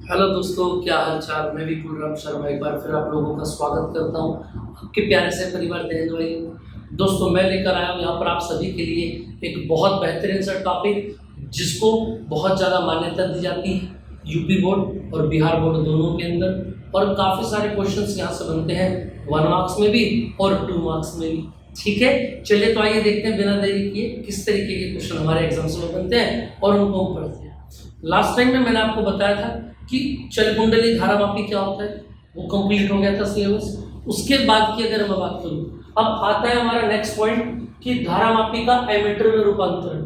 Hello दोस्तों, क्या हाल चाल। मैं विपुल राम शर्मा एक बार फिर आप लोगों का स्वागत करता हूं आपके प्यारे से परिवार दहन भाई। दोस्तों, मैं लेकर आया हूं यहाँ पर आप सभी के लिए एक बहुत बेहतरीन सा टॉपिक, जिसको बहुत ज़्यादा मान्यता दी जाती है यूपी बोर्ड और बिहार बोर्ड दोनों के अंदर। और काफ़ी सारे क्वेश्चंस यहाँ से बनते हैं 1 मार्क्स में भी और 2 मार्क्स में भी। ठीक है, चलिए तो आइए देखते हैं बिना देरी किए किस तरीके के क्वेश्चन हमारे एग्जाम्स में बनते हैं और उनको हम पढ़ते हैं। लास्ट टाइम में मैंने आपको बताया था कि चल कुंडली धारामापी क्या होता है, वो कंप्लीट हो गया था सिलेबस। उसके बाद की अगर मैं बात करूं, अब आता है हमारा नेक्स्ट पॉइंट कि धारामापी का एमीटर में रूपांतरण,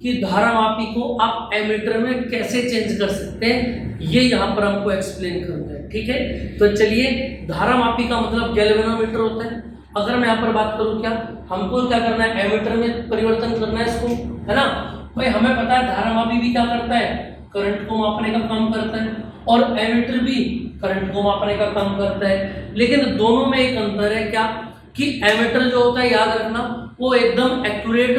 कि धारामापी को आप एमीटर में कैसे चेंज कर सकते हैं, ये यहाँ पर हमको एक्सप्लेन करना है। ठीक है, तो चलिए, धारामापी का मतलब गैल्वेनोमीटर होता है। अगर मैं यहाँ पर बात करूं, क्या हमको क्या करना है, एमीटर में परिवर्तन करना है इसको, है ना भाई। हमें पता है धारामापी भी क्या करता है, करंट को मापने का काम करता है, और एमीटर भी करंट को मापने का काम करता है। लेकिन दोनों में एक अंतर है, क्या कि एमीटर जो होता है, याद रखना, वो एकदम एक्यूरेट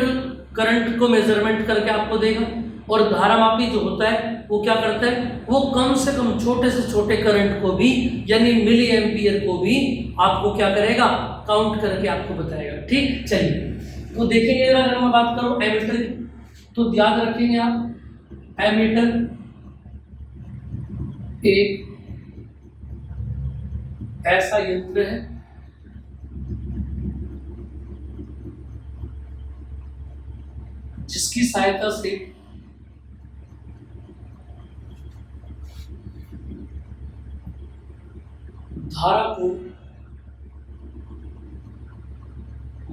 करंट को मेजरमेंट करके आपको देगा, और धारामापी जो होता है वो क्या करता है, वो कम से कम छोटे से छोटे करंट को भी, यानी मिली एम्पियर को भी आपको क्या करेगा, काउंट करके आपको बताएगा। ठीक, चलिए तो देखेंगे। अगर मैं बात करूं एमीटर की, तो याद रखेंगे आप, एमीटर एक ऐसा यंत्र है जिसकी सहायता से धारा को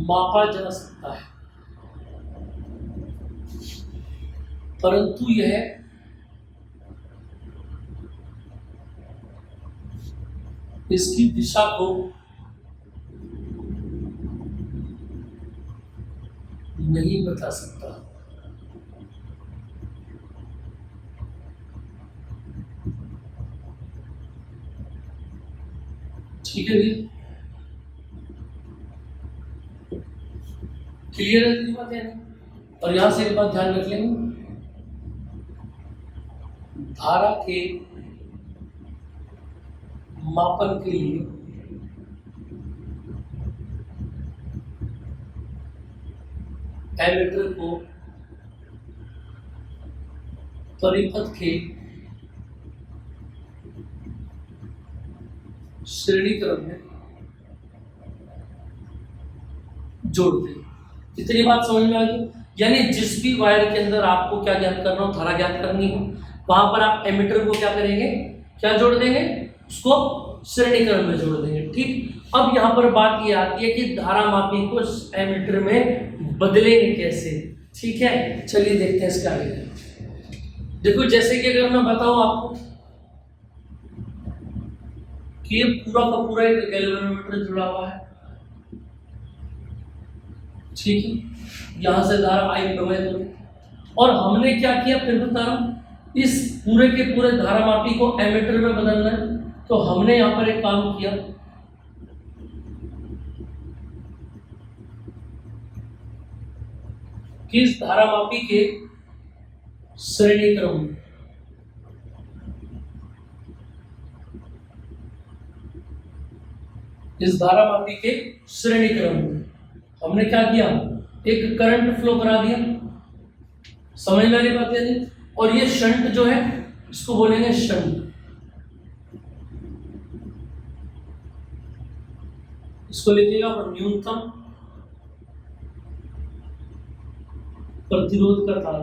मापा जा सकता है, परंतु यह इसकी दिशा को नहीं बता सकता। ठीक है जी, क्लियर है बात है नहीं। और यहां से एक बात ध्यान रख लेंगे, धारा के मापन के लिए एमीटर को परिपथ के श्रेणी क्रम में जोड़ते हैं। इतनी बात समझ में आ गई। यानी जिस भी वायर के अंदर आपको क्या ज्ञात करना हो, धारा ज्ञात करनी हो, वहां पर आप एमीटर को क्या करेंगे, क्या जोड़ देंगे, उसको श्रेणी क्रम में जोड़ देंगे। ठीक, अब यहाँ पर बात ये आती है कि धारामापी को एमीटर में बदलेंगे कैसे। ठीक है, चलिए देखते हैं इसका आगे। देखो, जैसे कि अगर मैं बताऊं आपको कि ये पूरा का पूरा एक गैल्वेनोमीटर जुड़ा हुआ है। ठीक है, यहां से धारा आई प्रवाहित हो गई, और हमने क्या किया, फिर बता रहा हूं, इस पूरे के पूरे धारामापी को एमीटर में बदलना है। तो हमने यहां पर एक काम किया, कि इस धारामापी के श्रेणी क्रम में इस धारामापी के श्रेणी क्रम में हमने क्या किया, एक करंट फ्लो करा दिया। समझ में आ रही बात है जी। और ये शंट जो है, इसको बोलेंगे शंट। इसको लिखिएगा और न्यूनतम प्रतिरोध का तार।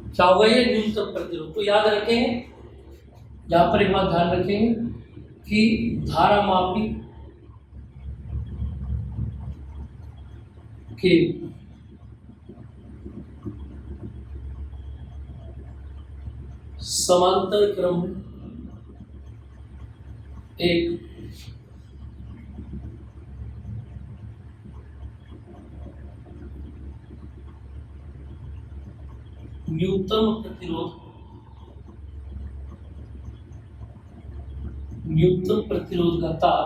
क्या होगा, ये न्यूनतम प्रतिरोध। तो याद रखेंगे, यहां पर एक बात ध्यान रखेंगे कि धारामापी के समांतर क्रम में एक न्यूनतम प्रतिरोध का तार,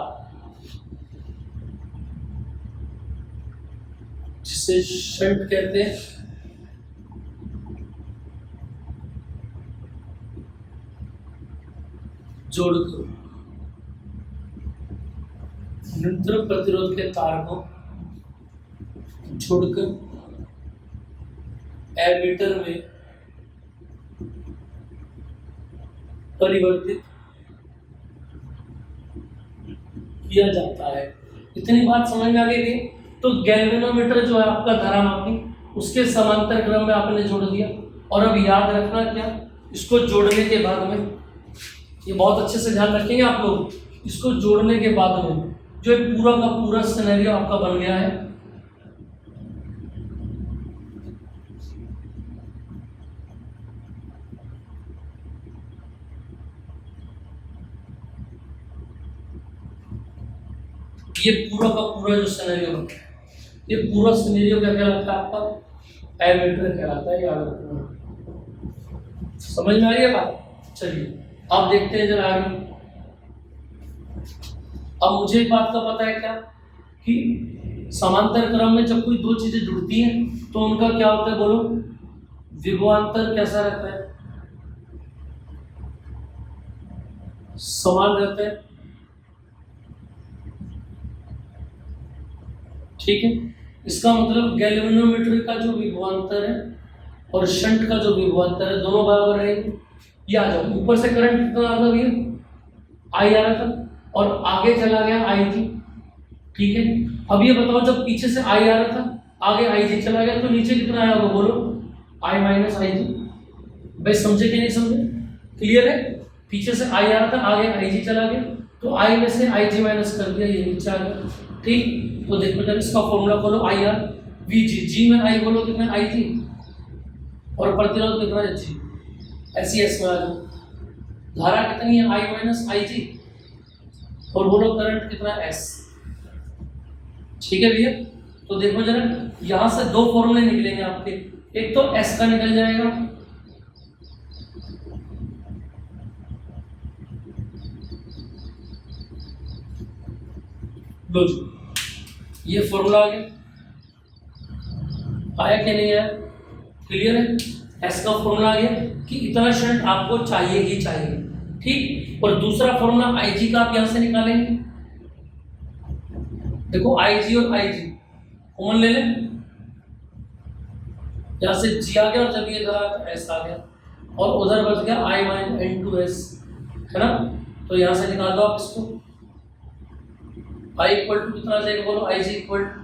जिसे शंट कहते हैं, जोड़कर न्यूनतम प्रतिरोध के तार को जोड़कर एमीटर में परिवर्तित किया जाता है। इतनी बात समझ में आ गई थी। तो गैल्वेनोमीटर जो है आपका धारामापी, उसके समांतर क्रम में आपने जोड़ दिया। और अब याद रखना क्या, इसको जोड़ने के बाद में, ये बहुत अच्छे से ध्यान रखेंगे आप लोग, इसको जोड़ने के बाद में जो एक पूरा का पूरा सिनेरियो आपका बन गया है, ये पूरा का पूरा जो सिनेरियो बनता है, ये पूरा सिनेरियो क्या कहलाता है आपका, एमीटर कहलाता है। याद रखना, समझ में आ रही है बात। चलिए आप देखते हैं जरा आगे। अब मुझे एक बात का पता है क्या, कि समांतर क्रम में जब कोई दो चीजें जुड़ती हैं तो उनका क्या होता है, बोलो, विभवांतर कैसा रहता है, समान रहता है। ठीक है, इसका मतलब गैल्वेनोमीटर का जो विभवांतर है और शंट का जो विभवांतर है दोनों बराबर रहेंगे। ये आ जाओ, ऊपर से करंट कितना आ गया, आई आ रहा था और आगे चला गया आई जी। ठीक है, अब ये बताओ, जब पीछे से आई आ रहा था आगे आई जी चला गया तो नीचे कितना आया होगा, बोलो, आई माइनस आई जी। भाई समझे कि नहीं समझे, क्लियर है। पीछे से आई आ रहा था आगे आई जी चला गया तो आई में से आई जी माइनस कर दिया, ये नीचे आ गया। ठीक, तो देखो जब इसका फॉर्मूला बोलो, आई आर वी जी, जी में आई बोलो कितना, आई जी, और प्रतिरोध कितना है, जी। ऐसी एस में आ जाओ, धारा कितनी है, आई माइनस आई जी, और बोलो करंट कितना, एस। ठीक है भैया, तो देखो जरा, यहां से दो फॉर्मूले निकलेंगे आपके। एक तो एस का निकल जाएगा, लो जी, ये फॉर्मूला आ गया, आया कि नहीं आया, क्लियर है। एस का फॉर्मूला आ गया कि इतना शंट आपको चाहिए ही चाहिए। ठीक, और दूसरा फॉर्मूला आई जी का आप यहां से निकालेंगे। देखो आई जी और आई जी कॉमन ले लें, यहां से जी आ गया और जब ये धरा तो एस आ गया, और उधर बच गया आई माइनस एन टू एस, है ना। तो यहां से निकाल दो आप इसको, आई इक्वल टू कितना आ जाएगा, बोलो, आई जी इक्वल टू,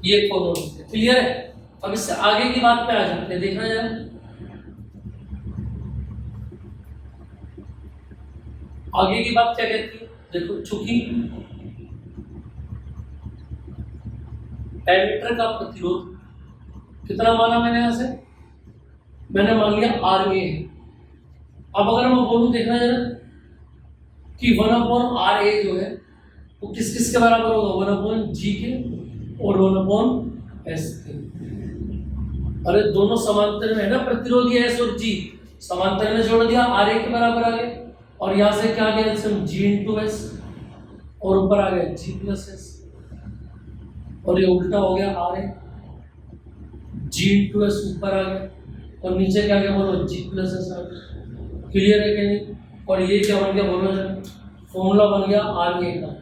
ये फॉर्मूला क्लियर है। अब इससे आगे की बात पे आ जाते हैं, देखना जरा, आगे की बात क्या कहती है। देखो, चूंकि एमीटर का प्रतिरोध कितना माना मैंने, यहां से मैंने मान लिया आर ए है। अब अगर मैं बोलूं, देखना जरा, कि 1/RA जो है वो किस किस के बराबर होगा, 1/G के और 1/S के। अरे दोनों समांतर में है ना, प्रतिरोध ये एस और जी समांतर में जोड़ दिया, RA के बराबर आ गए, और यहां से क्या आ गया, G × S, और ऊपर आ गया G + S, और ये उल्टा हो गया, RA G × S ऊपर आ गया, और नीचे क्या गया, बोलो, G + S आ गया। क्लियर है कि नहीं। और ये क्या बन गया, बोलो जरा, फॉर्मूला बन गया RA का।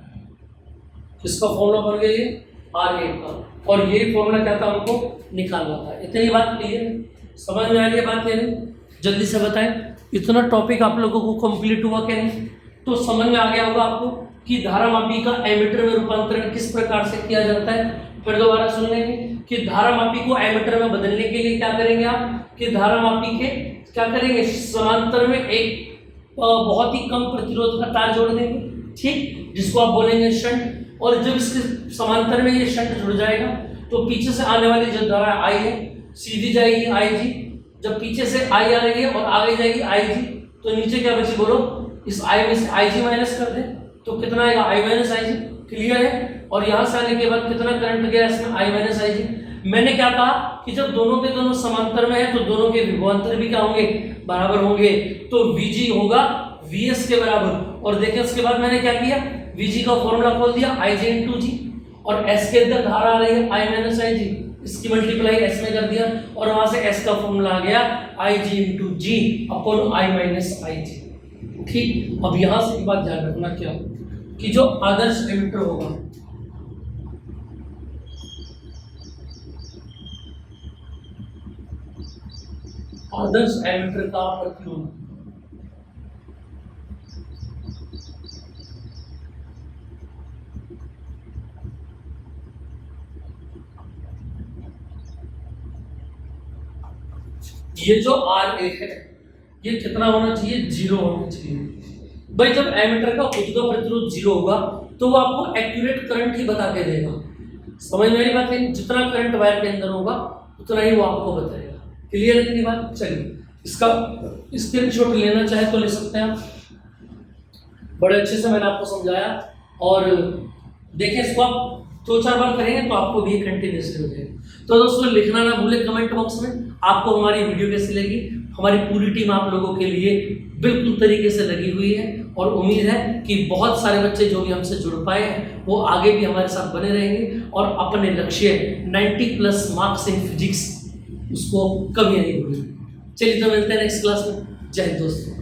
किसका फॉर्मूला बन गया, ये RA का, और ये फॉर्मूला क्या था, हमको निकालना था। इतनी बात क्लियर है, समझ में आ रही है बात, यानी जल्दी से बताएं, इतना टॉपिक आप लोगों को कंप्लीट हुआ क्या नहीं। तो समझ में आ गया होगा आपको कि धारामापी का एमीटर में रूपांतरण किस प्रकार से किया जाता है। फिर दोबारा सुन लेंगे कि धारामापी को एमीटर में बदलने के लिए क्या करेंगे आप, कि धारामापी के क्या करेंगे, समांतर में एक बहुत ही कम प्रतिरोध का तार जोड़ देंगे, ठीक, जिसको आप बोलेंगे शंट। और जब इसके समांतर में ये शंट जुड़ जाएगा तो पीछे से आने वाली जो धारा आई है सीधी जाएगी आई जी। जब पीछे से आई आ रही है और आगे जाएगी आई जी, तो नीचे क्या बची, बोलो, इस आई में से आई जी माइनस कर दे तो कितना आएगा, आई माइनस आई जी। क्लियर है। और यहाँ से आने के बाद कितना करंट गया इसमें, आई माइनस आई जी। मैंने क्या कहा कि जब दोनों के दोनों समांतर में है तो दोनों के विभवांतर भी क्या होंगे, बराबर होंगे। तो VG होगा VS के बराबर। और देखें उसके बाद मैंने क्या किया, Vg का फॉर्मूला खोल दिया Ig इंटू जी, और S के अंदर धारा आ रही है I माइनस आई जी, इसकी मल्टीप्लाई S में कर दिया और वहां से S का फॉर्मूला आ गया Ig into G upon I minus I G. ठीक, अब यहां से एक बात ध्यान रखना क्या कि जो आदर्श एमिटर होगा, आदर्श एमिटर का प्रतिरोध ये जो RA है ये कितना होना चाहिए, 0 होना चाहिए। भाई जब एमिटर का खुद का प्रतिरोध 0 होगा तो वो आपको एक्यूरेट करंट ही बता के देगा। समझ में आई बात है, जितना करंट वायर के अंदर होगा उतना ही वो आपको बताएगा। क्लियर है इतनी बात? चलिए इसका स्क्रीनशॉट लेना चाहे तो ले सकते हैं आप, बड़े अच्छे से मैंने आपको समझाया। और देखिए इसको आप 2-4 बार करेंगे तो आपको भी कंटिन्यूसली हो जाएगा। तो दोस्तों लिखना ना भूले कमेंट बॉक्स में आपको हमारी वीडियो कैसी लगी। हमारी पूरी टीम आप लोगों के लिए बिल्कुल तरीके से लगी हुई है और उम्मीद है कि बहुत सारे बच्चे जो भी हमसे जुड़ पाए हैं वो आगे भी हमारे साथ बने रहेंगे और अपने लक्ष्य 90+ मार्क्स इन फिजिक्स उसको कभी नहीं भूलेंगे। चलिए तो मिलते हैं नेक्स्ट क्लास में। जय हिंद दोस्तों।